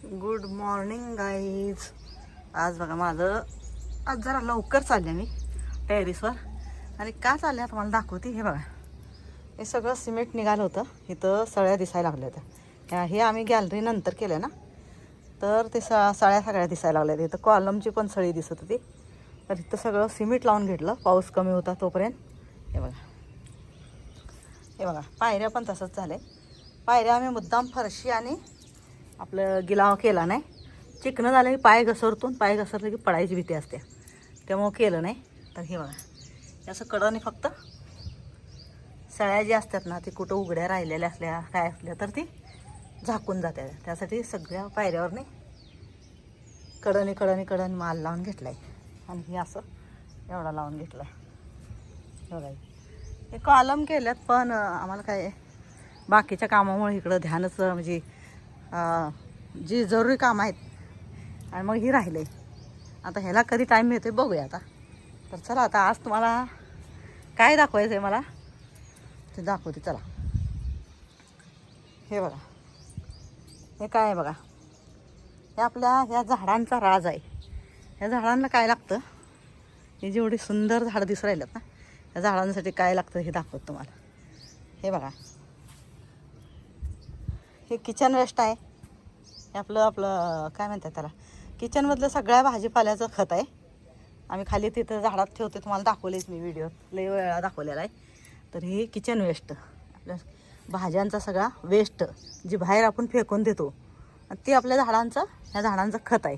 Good morning guys. आज बघा माझं आज जरा लवकर चालले मी टेरेसवर. आणि का चालले तुम्हाला दाखवते. हे बघा, हे सगळं सिमेंट निघालं होतं. इथं सळ्या दिसायला लागल्या होत्या. हे आम्ही गॅलरी नंतर केलं ना, तर ते सळ्या सगळ्या दिसायला लागल्या. इथं कॉलमची पण सळी दिसत होती. तर इथं सगळं सिमेंट लावून घेतलं, पाऊस कमी होता तोपर्यंत. हे बघा, हे बघा, पायऱ्या पण तसंच झालं. पायऱ्या आम्ही मुद्दाम फरशी आणि आपलं गिलाव केला नाही. चिकनं झालं की पाय घसरतून, पाय घसरलं की पडायची भीती असते, त्यामुळं केलं नाही. तर हे बघा, असं कडनी फक्त सळ्या जी असतात ना, ती कुठं उघड्या राहिलेल्या असल्या काय असल्या तर ती झाकून जाते. त्यासाठी सगळ्या पायऱ्यावरने कडनी माल लावून घेतला आहे. आणि हे असं एवढा लावून घेतला आहे. बघा, हे कॉलम केल्यात, पण आम्हाला काय बाकीच्या कामामुळे इकडं ध्यानच म्हणजे जी जरुरी कामं आहेत आणि मग ही राहिले. आता ह्याला कधी टाईम मिळतो बघूया आता. तर चला आता आज तुम्हाला काय दाखवायचं आहे मला ते दाखवते. चला, हे बघा, हे काय आहे बघा, हे आपल्या ह्या झाडांचा राज आहे. ह्या झाडांना काय लागतं, हे जेवढी सुंदर झाडं दिसून राहिल्यात ना, या झाडांसाठी काय लागतं हे दाखवतो तुम्हाला. हे बघा, हे किचन वेस्ट आहे. हे आपलं काय म्हणतात त्याला, किचनमधलं सगळ्या भाजीपाल्याचं खत आहे. आम्ही खाली तिथं झाडात ठेवतो, तुम्हाला दाखवलेच मी व्हिडिओ लई वेळा दाखवलेला आहे. तर हे किचन वेस्ट, आपल्या भाज्यांचा सगळा वेस्ट जी बाहेर आपण फेकून देतो, ते आपल्या झाडांचं ह्या झाडांचं खत आहे.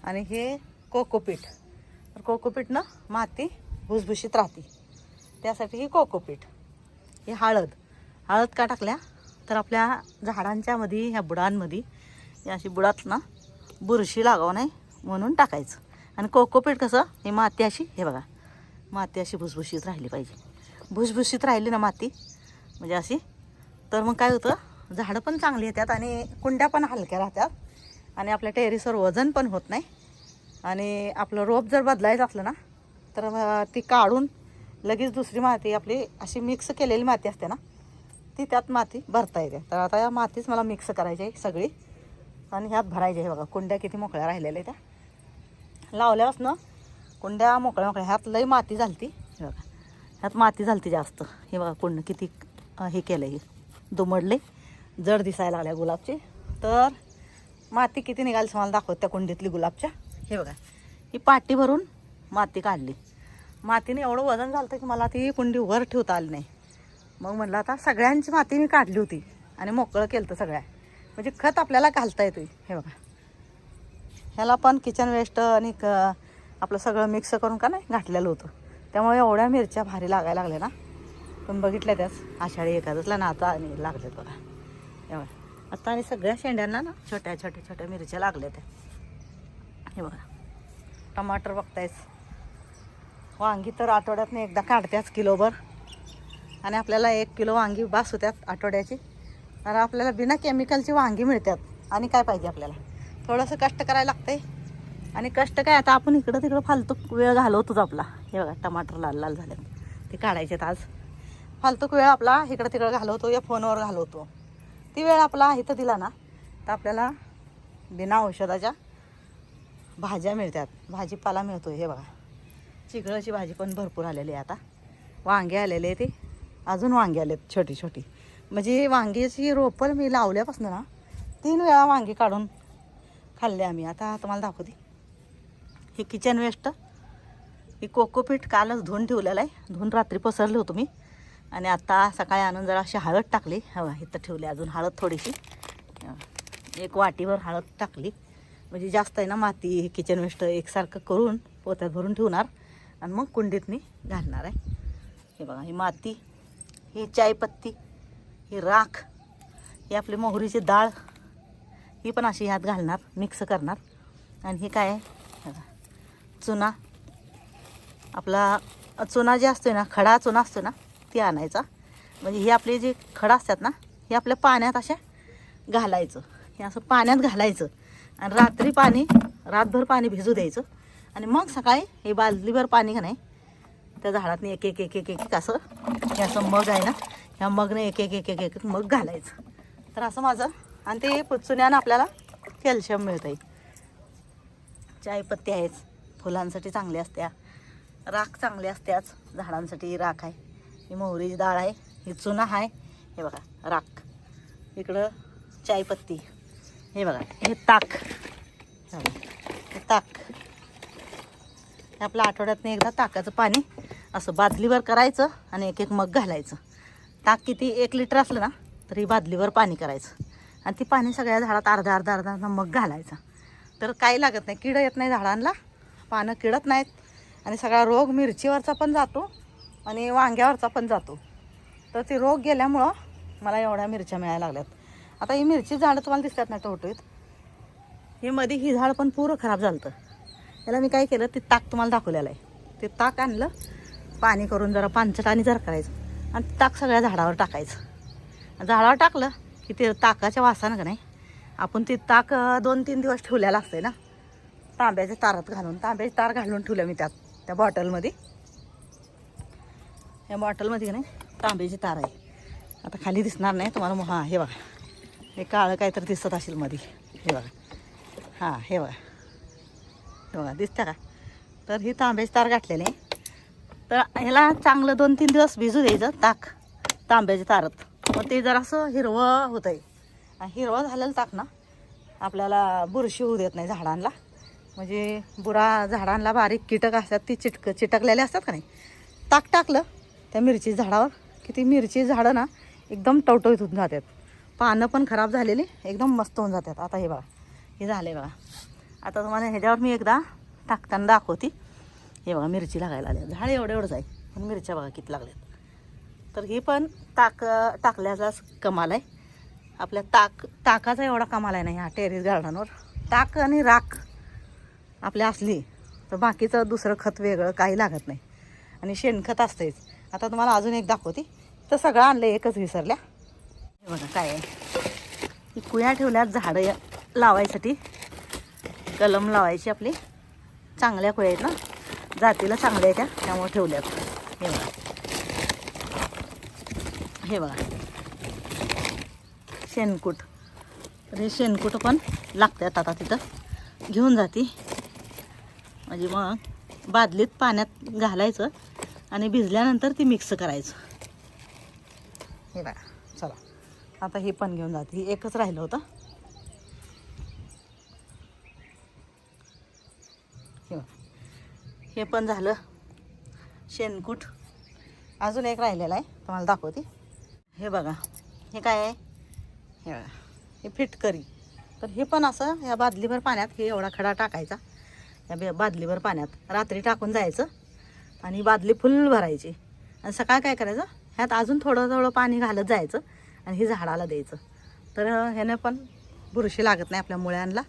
आणि हे कोकोपीट, तर कोकोपीटनं माती भुसभुशीत राहते, त्यासाठी ही कोकोपीट. ही हळद का टाकल्या तर आपल्या झाडांच्या मध्ये ह्या बुडांमध्ये या अशी बुडात ना बुरशी लागावं नाही म्हणून टाकायचं. आणि कोकोपीट कसं, ही माती अशी, हे बघा, माती अशी भुसभुशीत राहिली पाहिजे. भुसभुशीत राहिली ना माती म्हणजे अशी, तर मग काय होतं, झाडं पण चांगली येतात आणि कुंड्या पण हलक्या राहतात आणि आपल्या टेरेसवर वजन पण होत नाही. आणि आपलं रोप जर बदलायचं असलं ना, तर ती काढून लगेच दुसरी माती आपली अशी मिक्स केलेली माती असते ना, ती त्यात माती भरता येते. तर आता या मातीच मला मिक्स करायची आहे सगळी आणि ह्यात भरायची आहे. बघा, कुंड्या किती मोकळ्या राहिलेल्या त्या लावल्यापासून कुंड्या मोकळ्या. ह्यात लई माती झालती. हे बघा, ह्यात माती झालती जास्त. हे बघा, कुंड किती हे केलं, हे दुमडले, जड दिसायला लागल्या गुलाबचे. तर माती किती निघाली तुम्हाला दाखवत त्या कुंडीतली गुलाबच्या. हे बघा, ही पाटी भरून माती काढली. मातीने एवढं वजन झालं की मला ती कुंडी वर ठेवता आली नाही. मग म्हटलं आता सगळ्यांची माती मी काढली होती आणि मोकळं केलं तर सगळ्या, म्हणजे खत आपल्याला घालता येतो. हे बघा, ह्याला पण किचन वेस्ट आणि आपलं सगळं मिक्स करून का नाही घातलेलं होतं. त्यामुळे एवढ्या मिरच्या भारी लागायला लागल्या ना, पण बघितल्या त्याच आषाढी एकादशीला ना आता आणि लागल्यात बघा. हे बघा, आता आणि सगळ्या शेंड्यांना ना छोट्या छोट्या छोट्या मिरच्या लागल्या त्या. हे बघा, टमाटर बघतायच. वांगी तर आठवड्यातनं एकदा काढत्याच किलोभर, आणि आपल्याला 1 किलो वांगी बास होत्यात आठवड्याची. तर आपल्याला बिना केमिकलची वांगी मिळतात. आणि काय पाहिजे आपल्याला, थोडंसं कष्ट करायला लागतंय. आणि कष्ट काय, आता आपण इकडं तिकडं फालतू वेळ घालवतोच आपला. हे बघा, टमाटर लाल लाल झाले, ते काढायचे. आज फालतू वेळ आपला इकडं तिकडं घालवतो या फोनवर घालवतो. ती वेळ आपला इथं दिला ना, तर आपल्याला बिना औषधाच्या भाज्या मिळतात, भाजीपाला मिळतो. हे बघा, चिगळाची भाजी पण भरपूर आलेली आहे. आता वांगे आलेले आहे, ते अजून वांगे आलेत छोटी छोटी. म्हणजे वांग्याची रोपं मी लावल्यापासून ना 3 वेळा वांगी काढून खाल्ले आम्ही. आता तुम्हाला दाखवते. हे किचन वेस्ट, ही कोकोपीट कालच धुवून ठेवलेलं आहे. धुवून रात्री पसरले होतो मी, आणि आता सकाळी आणून जरा अशी हळद टाकली. हवा इथं ठेवली अजून हळद थोडीशी, 1 वाटीवर हळद टाकली. म्हणजे जास्त आहे ना माती, हे किचन वेस्ट एकसारखं करून पोत्यात भरून ठेवणार आणि मग कुंडीतनी घालणार आहे. हे बघा, ही माती, ही चायपत्ती, ही राख, ही आपली मोहरीची डाळ, ही पण अशी ह्यात घालणार, मिक्स करणार. आणि हे काय आहे, चुना, आपला चुना जे असतो ना, खडा चुना असतो ना, ती आणायचा. म्हणजे हे आपले जे खडा असतात ना, हे आपल्या पाण्यात अशा घालायचं. हे असं पाण्यात घालायचं आणि रातभर पाणी भिजू द्यायचं. आणि मग सकाळी हे बादलीभर पाणी का नाही त्या झाडातनी एक एक एक एक एक असं, हे असं मग आहे ना, ह्या मगने एक एक एक एक एक मग घालायचं. तर असं माझं, आणि ते चुन्यानं आपल्याला कॅल्शियम मिळतं आहे. चायपत्ती आहेच, फुलांसाठी चांगली असत्या. राख चांगली असत्याच, झाडांसाठी राख आहे. ही मोहरीची डाळ आहे, ही चुना आहे. हे बघा राख, इकडं चायपत्ती, हे बघा हे ताक, हे ताक. हे आपलं आठवड्यातनं एकदा ताकाचं पाणी असं बादलीवर करायचं आणि एक एक मग घालायचं. ताक किती 1 लिटर असलं ना तरी बादलीवर पाणी करायचं आणि ती पाणी सगळ्या झाडात अर्धा अर्धा अर्धा मग घालायचं. तर काही लागत नाही, किडं येत नाही झाडांना, पानं किडत नाहीत आणि सगळा रोग मिरचीवरचा पण जातो आणि वांग्यावरचा पण जातो. तर ते रोग गेल्यामुळं मला एवढ्या मिरच्या मिळायला लागल्यात. आता ही मिरची झाडं तुम्हाला दिसतात ना टवटवीत, हे मध्ये ही झाड पण पूर्ण खराब झालं होतं. त्याला मी काय केलं, ते ताक तुम्हाला दाखवलेलं आहे. ते ताक आणलं, पाणी करून जरा पांचट जर करायचं आणि ताक सगळ्या झाडावर टाकायचं. झाडावर टाकलं की ते ताकाच्या वासानं का नाही आपण ते ताक 2-3 दिवस ठेवलेलं असतंय ना, तांब्याच्या तारात घालून, तांब्याची तार घालून ठेवल्या मी त्या बॉटलमध्ये. या बॉटलमध्ये का नाही तांब्याची तार आहे. आता खाली दिसणार नाही तुम्हाला. हां हे बघा, हे काळं काहीतरी दिसत असेल मध्ये, हे बघा. हां हे बघा, हे बघा दिसतं का. तर ही तांब्याची तार घातलेली आहे. तर ह्याला चांगलं 2-3 दिवस भिजू द्यायचं ताक तांब्याच्या तारात. मग ते जरासं हिरवं होतं आहे. हिरवं झालेलं ताक ना आपल्याला बुरशी होऊ देत नाही झाडांना. म्हणजे बुरा झाडांना बारीक कीटक असतात, ती चिटकलेले असतात का नाही. ताक टाकलं त्या मिरची झाडावर की ती मिरची झाडं ना एकदम टवटवीत होऊन जातात. पानं पण खराब झालेली एकदम मस्त होऊन जातात. आता हे बघा, हे झाले बघा. आता तुम्हाला ह्याच्यावर मी एकदा टाकताना दाखवते. हे बघा मिरची लागायला आल्या, झाड एवढंच आहे पण मिरच्या बघा किती लागल्यात. तर ही पण टाकल्याचाच कमाल आहे. आपल्या ताकाचा एवढा कमाल आहे ना ह्या टेरेस गार्डनवर. ताक आणि राख आपल्या असली तर बाकीचं दुसरं खत वेगळं काही लागत नाही आणि शेणखत असतेच. आता तुम्हाला अजून एक दाखवते. तर सगळं आणलं, एकच विसरल्या. हे बघा काय आहे, ही कुया ठेवल्यात झाडं लावायसाठी, कलम लावायची आपली. चांगल्या कुया आहेत ना, जातीला चांगल्या आहेत त्या, त्यामुळे ठेवल्यात. हे बघा, हे बघा शेणकूट. तर हे शेणकूट पण लागतात. आता तिथं घेऊन जाते म्हणजे मग बादलीत पाण्यात घालायचं आणि भिजल्यानंतर ती मिक्स करायचं. हे बघा, चला आता हे पण घेऊन जाते. हे एकच राहिलं होतं. हे बघा, हे पण झालं शेणकूट. अजून एक राहिलेलं आहे, तुम्हाला दाखवते. हे बघा, हे काय आहे, हे बघा हे फिटकरी. तर हे पण असं या बादलीभर पाण्यात हे एवढा खडा टाकायचा. या बादलीभर पाण्यात रात्री टाकून जायचं आणि बादली फुल भरायची आणि सकाळ काय करायचं, ह्यात अजून थोडं थोडं पाणी घालत जायचं आणि ही झाडाला द्यायचं. तर ह्यानं पण बुरशी लागत नाही आपल्या मुळ्यांना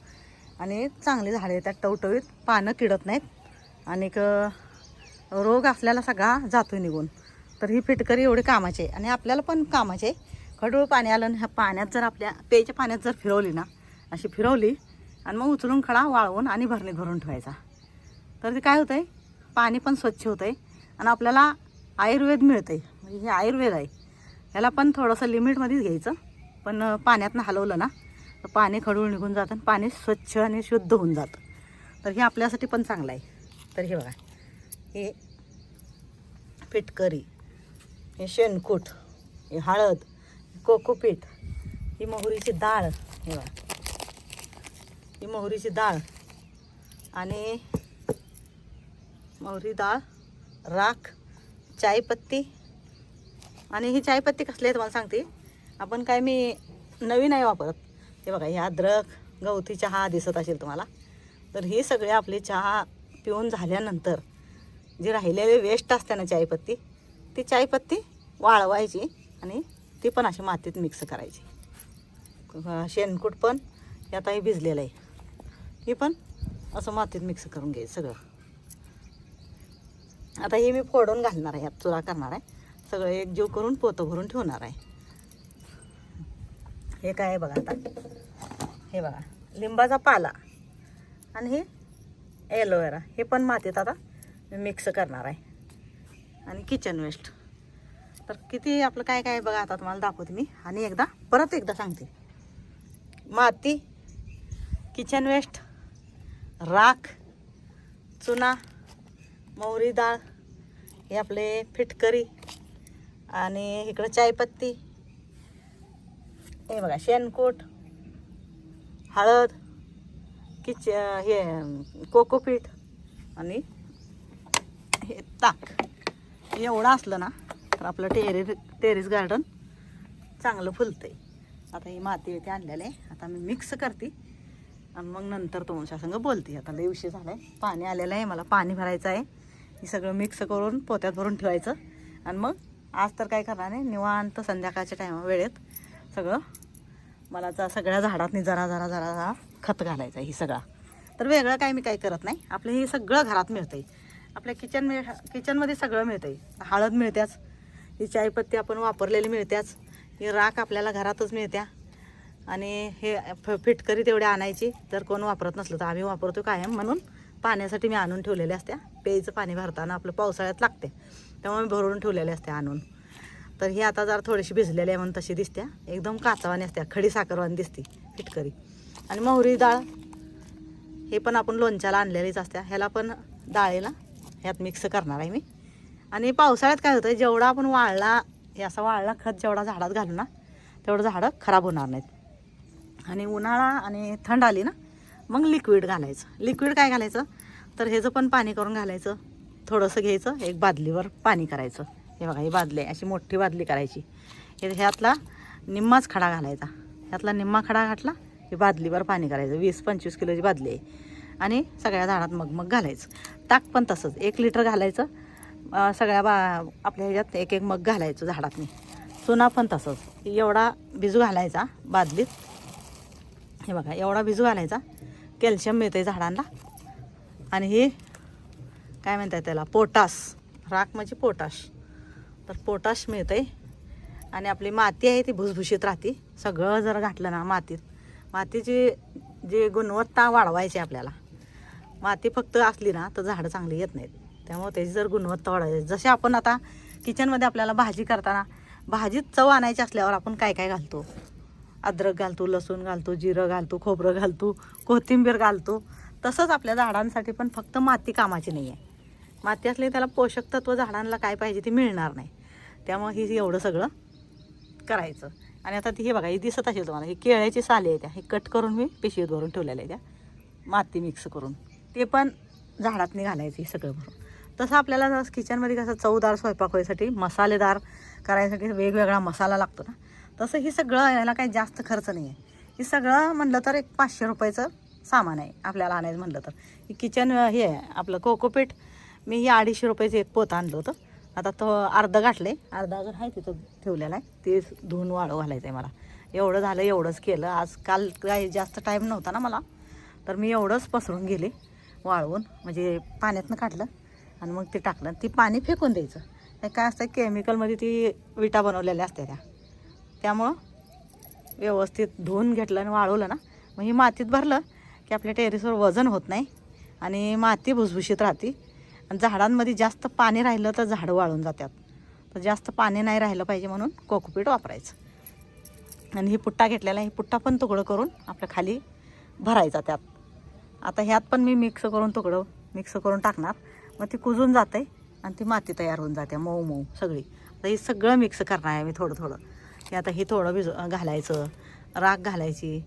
आणि चांगली झाडे येतात टवटवीत, पानं किडत नाहीत आणि रोग असल्याला सगळा जातो निघून. तर ही फिटकरी एवढी कामाची आहे आणि आपल्याला पण कामाची आहे. खडूळ पाणी आलं आणि ह्या पाण्यात जर आपल्या प्यायच्या पाण्यात जर फिरवली ना, अशी फिरवली आणि मग उचलून खडा वाळवून आणि भरणीत भरून ठेवायचा. तर ते काय होतं आहे, पाणी पण स्वच्छ होतं आहे आणि आपल्याला आयुर्वेद मिळतं आहे. म्हणजे हे आयुर्वेद आहे. ह्याला पण थोडंसं लिमिटमध्येच घ्यायचं, पण पाण्यातनं हलवलं ना तर पाणी खडूळ निघून जातं आणि पाणी स्वच्छ आणि शुद्ध होऊन जातं. तर हे आपल्यासाठी पण चांगलं आहे. तर हे बघा, हे फिटकरी, हे शेणकूट, हे हळद, कोकोपीट, ही मोहरीची डाळ. हे बघा, ही मोहरीची डाळ आणि मोहरी डाळ, राख, चायपत्ती. आणि ही चायपत्ती कसली आहे तुम्हाला सांगते. आपण काय मी नवीन नाही वापरत. हे बघा, ही अद्रक, गवती चहा दिसत असेल तुम्हाला. तर ही सगळे आपली चहा पिऊन झाल्यानंतर जी राहिलेली वेस्ट असते ना चायपत्ती, ती चायपत्ती वाळवायची आणि ती पण अशी मातीत मिक्स करायची. शेणकूट पण यात हे भिजलेलं आहे, ही पण असं मातीत मिक्स करून घ्यायचं सगळं. आता हे मी फोडून घालणार आहे, यात चुरा करणार आहे. सगळं एकजीव करून पोतं भरून ठेवणार आहे. हे काय आहे बघा, आता हे बघा लिंबाचा पाला आणि हे एलोवेरा, हे पण मातीत आता मिक्स करणार आहे. आणि किचन वेस्ट. तर किती आपलं काय काय बघा, आता तुम्हाला दाखवते मी आणि परत एकदा सांगते. माती, किचन वेस्ट, राख, चुना, मोहरी डाळ, हे आपले फिटकरी आणि इकडं चायपत्ती, हे बघा शेणकूट, हळद, हे कोकोपीठ आणि हे ताक. एवढं असलं ना तर आपलं टेरेस गार्डन चांगलं फुलतंय. आता ही माती इथे आणलेलं आहे. आता मी मिक्स करते आणि मग नंतर तुमच्या संग बोलते. आता लय उशीर झाला आहे, पाणी आलेलं आहे, मला पाणी भरायचं आहे. हे सगळं मिक्स करून पोत्यात भरून ठेवायचं आणि मग आज तर काय करणार आहे, निवांत संध्याकाळच्या वेळेत सगळं मला सगळ्या झाडातनी जरा जरा जरा जरा खत घालायचं आहे. ही सगळा तर वेगळं काय मी काही करत नाही. आपलं हे सगळं घरात मिळतं आहे. आपल्या किचनमध्ये सगळं मिळतं आहे. हळद मिळत्याच, ही चायपत्ती आपण वापरलेली मिळत्याच, ही राख आपल्याला घरातच मिळत्या आणि हे फिटकरी तेवढे आणायची. जर कोण वापरत नसलं तर आम्ही वापरतो कायम, म्हणून पाण्यासाठी मी आणून ठेवलेले असत्या. प्यायचं पाणी भरताना आपलं पावसाळ्यात लागते त्यामुळे मी भरून ठेवलेले असते आणून. तर ही आता जरा थोडीशी भिजलेली आहे म्हणून तशी दिसत्या, एकदम काचावानी असत्या, खडी साखरवानी दिसते फिटकरी. आणि मोहरी डाळ हे पण आपण लोणच्याला आणलेलीच असत्या. ह्याला पण डाळीला ह्यात मिक्स करणार आहे मी. आणि पावसाळ्यात काय होतं, जेवढा आपण वाळला हे असा वाळला खत जेवढा झाडात घालू ना तेवढं झाडं खराब होणार नाहीत. आणि उन्हाळा आणि थंड आली ना मग लिक्विड घालायचं. लिक्विड काय घालायचं तर ह्याचं पण पाणी करून घालायचं. थोडंसं घ्यायचं, एक बादलीवर पाणी करायचं. हे बघा ही बादली आहे, अशी मोठी बादली करायची. ह्यातला निम्माच खडा घालायचा. ह्यातला निम्मा खडा घातला की बादलीवर पाणी करायचं. 20-25 किलोची बादली आहे आणि सगळ्या झाडात मग घालायचं. ताक पण तसंच 1 लिटर घालायचं. सगळ्या आपल्या ह्याच्यात 1-1 मग घालायचं झाडातनी. चुना पण तसंच एवढा भिजू घालायचा बादलीत. हे बघा एवढा भिजू घालायचा. कॅल्शियम मिळतं आहे झाडांना. आणि हे काय म्हणतात त्याला, पोटाश. राख म्हणजे पोटाश. तर पोटाश मिळतं आहे. आणि आपली माती आहे ती भुसभुशीत राहते. सगळं जर घातलं ना मातीची जी गुणवत्ता वाढवायची आपल्याला. माती फक्त असली ना तर झाडं चांगली येत नाहीत. त्यामुळे त्याची जर गुणवत्ता वाढवायची, जसे आपण आता किचनमध्ये आपल्याला भाजी करताना भाजीत चव आणायची असल्यावर आपण काय काय घालतो, अद्रक घालतो, लसूण घालतो, जिरं घालतो, खोबरं घालतो, कोथिंबीर घालतो. तसंच आपल्या झाडांसाठी पण फक्त माती कामाची नाही आहे. माती असली त्याला पोषक तत्व झाडांना काय पाहिजे ते मिळणार नाही. त्यामुळे ही एवढं सगळं करायचं. आणि आता ती हे बघा ही दिसत असेल तुम्हाला, ही केळ्याची साली आहे त्या, हे कट करून मी पिशवीत भरून ठेवलेल्या आहे त्या, माती मिक्स करून ते पण झाडात घालायची सगळं भरून. तसं आपल्याला किचनमध्ये कसं चवदार स्वयंपाक व्हायसाठी मसालेदार करायसाठी वेगवेगळा मसाला लागतो ना, तसं ही सगळं याला काही जास्त खर्च नाही आहे. हे सगळं म्हणलं तर एक 500 रुपयाचं सामान आहे आपल्याला आणायचं म्हणलं तर. ही किचन हे आहे आपलं कोकोपीठ, मी ही 250 रुपयाचं एक पोत आणलं होतं. आता तो अर्ध गाठले, अर्धा अजून आहे तिथं ठेवलेला आहे, ते धुवून वाळू घालायचं आहे मला. एवढं झालं, एवढंच केलं आज. काल काही जास्त टाईम नव्हता ना मला, तर मी एवढंच पसरून गेले वाळवून, म्हणजे पाण्यातनं काढलं आणि मग ते टाकलं. ती पाणी फेकून द्यायचं. ते काय असतं केमिकलमध्ये ती विटा बनवलेल्या असत्या त्यामुळं व्यवस्थित धुवून घेतलं आणि वाळवलं ना मग ही मातीत भरलं की आपल्या टेरेसवर वजन होत नाही आणि माती भुसभुशीत राहते. आणि झाडांमध्ये जास्त पाणी राहिलं तर झाडं वाळून जातात. तर जास्त पाणी नाही राहिलं पाहिजे म्हणून कोकोपीठ वापरायचं. आणि ही पुट्टा घेतलेला, ही पुट्टा पण तुकडं करून आपल्या खाली भरायचा त्यात. आता ह्यात पण मी मिक्स करून टाकणार. मग ती कुजून जाते आणि ती माती तयार होऊन जाते मऊ मऊ सगळी. आता हे सगळं मिक्स करणार आहे मी थोडं थोडं. हे आता हे थोडं घालायचं, राख घालायची,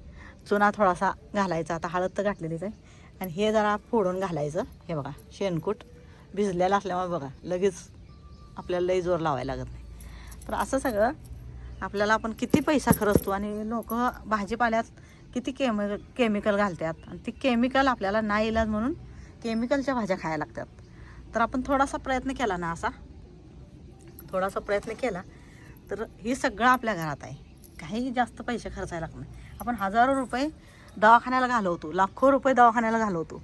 चुना थोडासा घालायचा. आता हळद तर घातलेलीच आहे. आणि हे जरा फोडून घालायचं. हे बघा शेणकूट भिजलेलं असल्यामुळे बघा लगेच आपल्याला लई जोर लावायला लागत नाही. तर असं सगळं आपल्याला आपण किती पैसा खर्चतो आणि लोक भाजीपाल्यात किती केमिकल घालतात. आणि ती केमिकल आपल्याला नाही इलाज म्हणून केमिकलच्या भाज्या खायला लागतात. तर आपण थोडासा प्रयत्न केला ना, थोडासा प्रयत्न केला तर हे सगळं आपल्या घरात आहे. काही जास्त पैसे खर्चायला लागत नाही. आपण हजारो रुपये दवाखान्याला घालवतो, लाखो रुपये दवाखान्याला घालवतो,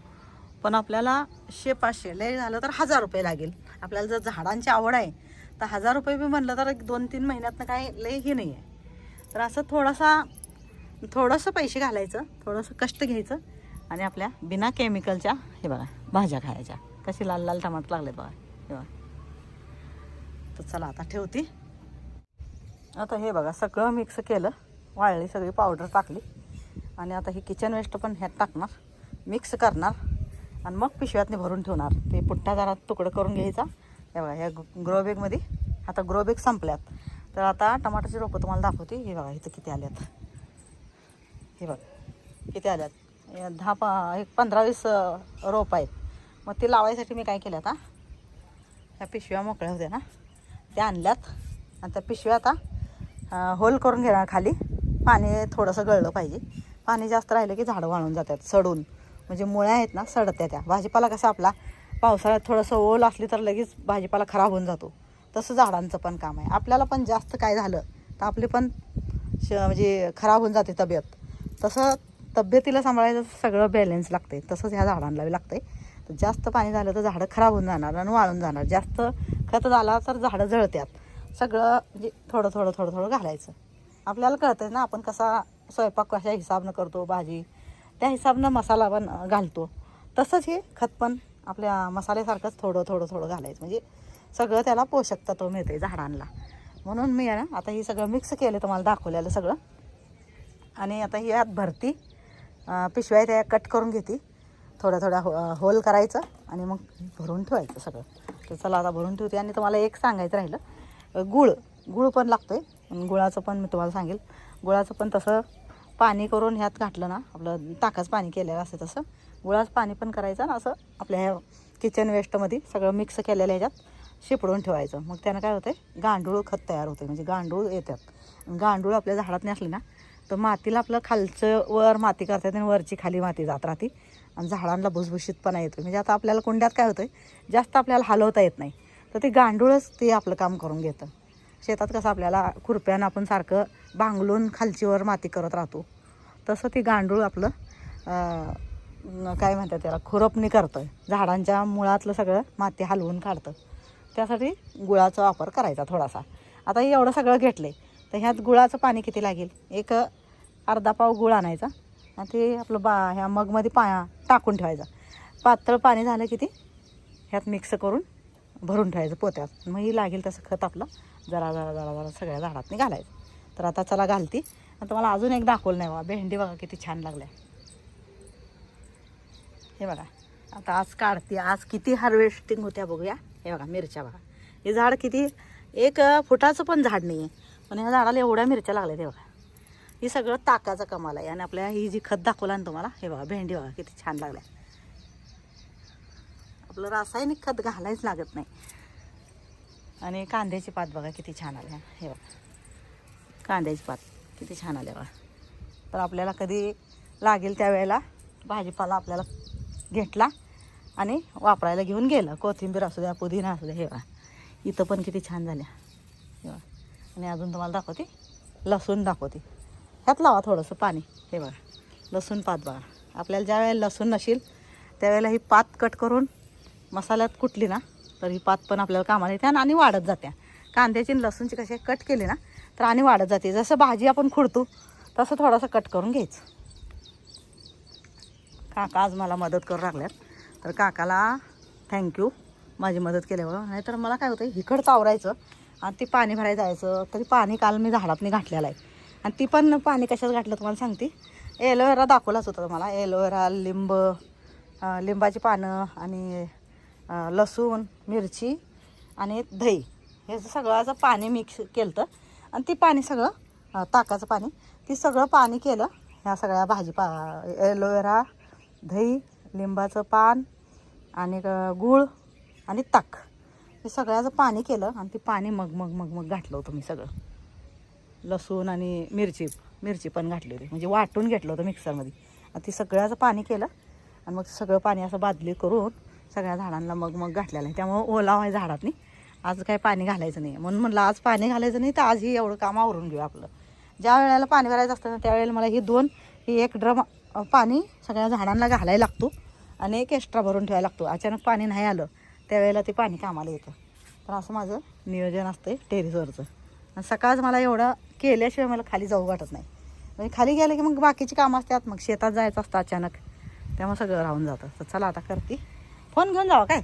पण आपल्याला 100-500 लय झालं तर 1000 रुपये लागेल. आपल्याला जर झाडांची आवड आहे तर 1000 रुपये बी म्हणलं तर 2-3 महिन्यातनं काय लय हे नाही आहे. तर असं थोडंसं पैसे घालायचं, थोडंसं कष्ट घ्यायचं आणि आपल्या बिना केमिकलच्या हे बघा भाज्या खायच्या. कशी लाल लाल टमाटर लागले बघा हे बघा. तर चला आता ठेवते. आता हे बघा सगळं मिक्स केलं, वाळली सगळी पावडर टाकली आणि आता ही किचन वेस्ट पण ह्यात टाकणार, मिक्स करणार आणि मग पिशव्यातनी भरून ठेवणार. ते पुट्टा जरा तुकडं करून घ्यायचा. हे बघा ह्या ग्रोबॅगमध्ये आता ग्रोबॅग संपल्यात. तर आता टमाटरची रोपं तुम्हाला दाखवते. हे बघा इथं किती आल्यात, हे बघा किती आल्यात. 15-20 रोप आहेत. मग ते लावायसाठी मी काय केलं, आता ह्या पिशव्या मोकळ्या होत्या ना त्या आणल्यात आणि त्या पिशव्या आता होल करून घेणार. खाली पाणी थोडंसं गळलं पाहिजे. पाणी जास्त राहिलं की झाडं वाळून जातात सडून, म्हणजे मुळ्या आहेत ना सडत्या. त्या भाजीपाला कसं आपला पावसाळ्यात थोडंसं ओल असली तर लगेच भाजीपाला खराब होऊन जातो, तसं झाडांचं पण काम आहे. आपल्याला पण जास्त काय झालं तर आपली पण म्हणजे खराब होऊन जाते तब्येत. तसं तब्येतीला सांभाळायचं सगळं बॅलन्स लागते, तसंच ह्या झाडांना लागते. तर जास्त पाणी झालं तर झाडं खराब होऊन जाणार आणि वाळून जाणार. जास्त खत झाला तर झाडं जळतात. सगळं म्हणजे थोडं थोडं थोडं थोडं घालायचं. आपल्याला कळतं ना आपण कसा स्वयंपाक कशा हिसाबनं करतो, भाजी त्या हिसाबनं मसाला पण घालतो. तसंच हे खत पण आपल्या मसाल्यासारखंच थोडं थोडं थोडं घालायचं, म्हणजे सगळं त्याला पोषक तत्व मिळते झाडांना. म्हणून मी आहे ना आता ही सगळं मिक्स केलं, तुम्हाला दाखवलेलं सगळं. आणि आता ही यात भरती पिशव्या त्या कट करून घेते, थोड्या थोड्या होल करायचं आणि मग भरून ठेवायचं सगळं. तर चला आता भरून ठेवते. आणि तुम्हाला एक सांगायचं राहिलं, गुळ पण लागतो आहे. गुळाचं पण मी तुम्हाला सांगेल. गुळाचं पण तसं पाणी करून ह्यात घातलं ना, आपलं ताकाचं पाणी केलेलं असतं तसं गुळाचं पाणी पण करायचं ना, असं आपल्या ह्या किचन वेस्टमध्ये सगळं मिक्स केलेलं ह्याच्यात शिपडून ठेवायचं. मग त्यानं काय होतं आहे, गांडूळ खत तयार होते, म्हणजे गांडूळ येतात. गांडूळ आपल्या झाडात नसली ना तर मातीला आपलं खालचं वर माती करतात आणि वरची खाली माती जात राहते आणि झाडांना भुसभुशीतपणा येतो. म्हणजे आता आपल्याला कुंड्यात काय होतं आहे, जास्त आपल्याला हलवता येत नाही, तर ते गांडूळच ते आपलं काम करून घेतं. शेतात कसं आपल्याला खुरप्यानं आपण सारखं भांगलून खालचीवर माती करत राहतो, तसं ते गांडूळ आपलं काय म्हणतात त्याला, खुरपणी करतं, झाडांच्या मुळातलं सगळं माती हलवून काढतं. त्यासाठी गुळाचा वापर करायचा थोडासा. आता हे एवढं सगळं घेतलं आहे तर ह्यात गुळाचं पाणी किती लागेल, एक अर्धा पाव गुळ आणायचा आणि ते आपलं ह्या मगमध्ये टाकून ठेवायचं. पातळ पाणी झालं की ते ह्यात मिक्स करून भरून ठेवायचं पोत्यात. मग ही लागेल तसं खत आपलं जरा जरा जरा जरा सगळ्या झाडातनी घालायचं. तर आता चला घालते. आणि तुम्हाला अजून एक दाखवलं नाही बघा, भेंडी बघा किती छान लागल्या. हे बघा आता आज काढते, आज किती हार्वेस्टिंग होत्या बघूया. हे बघा मिरच्या बघा, हे झाड किती 1 फुटाचं पण झाड नाही आहे, पण ह्या झाडाला एवढ्या मिरच्या लागल्या. ते बघा ही सगळं ताकाचा कमाल आहे. आणि आपल्या ही जी खत दाखवला ना तुम्हाला, हे बघा भेंडी बघा किती छान लागल्या. आपलं रासायनिक खत घालायच लागत नाही. आणि कांद्याची पात बघा किती छान आल्या. हे बघा कांद्याची पात किती छान आल्या बघा. तर आपल्याला कधी लागेल त्यावेळेला भाजीपाला आपल्याला घेतला आणि वापरायला घेऊन गेलं. कोथिंबीर असू द्या, पुदिना असू द्या. हे बघा इथं पण किती छान झाल्या. हे बघा. आणि अजून तुम्हाला दाखवते, लसूण दाखवते. ह्यात लावा थोडंसं पाणी. हे बघा लसूण पात बघा. आपल्याला ज्या वेळेला लसूण नसेल त्यावेळेला ही पात कट करून मसाल्यात कुटली ना तर ही पात पण आपल्याला कामाला येते आणि वाढत जाते. कांद्याची आणि लसूणची कशी कट केली ना तर आणि वाढत जाते. जसं भाजी आपण खुडतो तसं थोडंसं कट करून घ्यायचं. काका आज मला मदत करू लागल्यात, तर काकाला थँक्यू माझी मदत केल्यावर. नाहीतर मला काय होतं, इकडचं आवरायचं आणि ती पाणी भरायला जायचं. तरी पाणी काल मी झाडातनी घातलेलं आहे. आणि ती पण पाणी कशात घातलं तुम्हाला सांगते. एलोवेरा दाखवलाच होता तुम्हाला. एलोवेरा, लिंबाची पानं आणि लसूण, मिरची आणि दही हे सगळ्याचं पाणी मिक्स केलं. आणि ती पाणी सगळं ताकाचं पाणी, ती सगळं पाणी केलं. ह्या सगळ्या एलोवेरा, दही, लिंबाचं पान आणि गूळ आणि ताक हे सगळ्याचं पाणी केलं. आणि ते पाणी मग घातलं होतं मी सगळं. लसूण आणि मिरची पण घातली होती, म्हणजे वाटून घेतलं होतं मिक्सरमध्ये. आणि ती सगळ्याचं पाणी केलं आणि मग सगळं पाणी असं बादली करून सगळ्या झाडांना मग घातलेलं आहे. त्यामुळं ओलाव आहे झाडात नाही. आज काय पाणी घालायचं नाही, म्हणून म्हणलं आज पाणी घालायचं नाही तर आजही एवढं काम आवरून घेऊ आपलं. ज्या वेळेला पाणी भरायचं असतं ना त्यावेळेला मला ही 1 ड्रम पाणी सगळ्या झाडांना घालायला लागतो आणि 1 एक्स्ट्रा भरून ठेवायला लागतो. अचानक पाणी नाही आलं त्यावेळेला ते पाणी कामाला येतं. तर असं माझं नियोजन असतं टेरेसवरचं. आणि सकाळच मला एवढं केल्याशिवाय मला खाली जाऊ वाटत नाही. म्हणजे खाली गेलं की मग बाकीची कामं असतात, मग शेतात जायचं असतं अचानक, त्यामुळे सगळं राहून जातं. तर चला आता करते. फोन घेऊन जावा काय.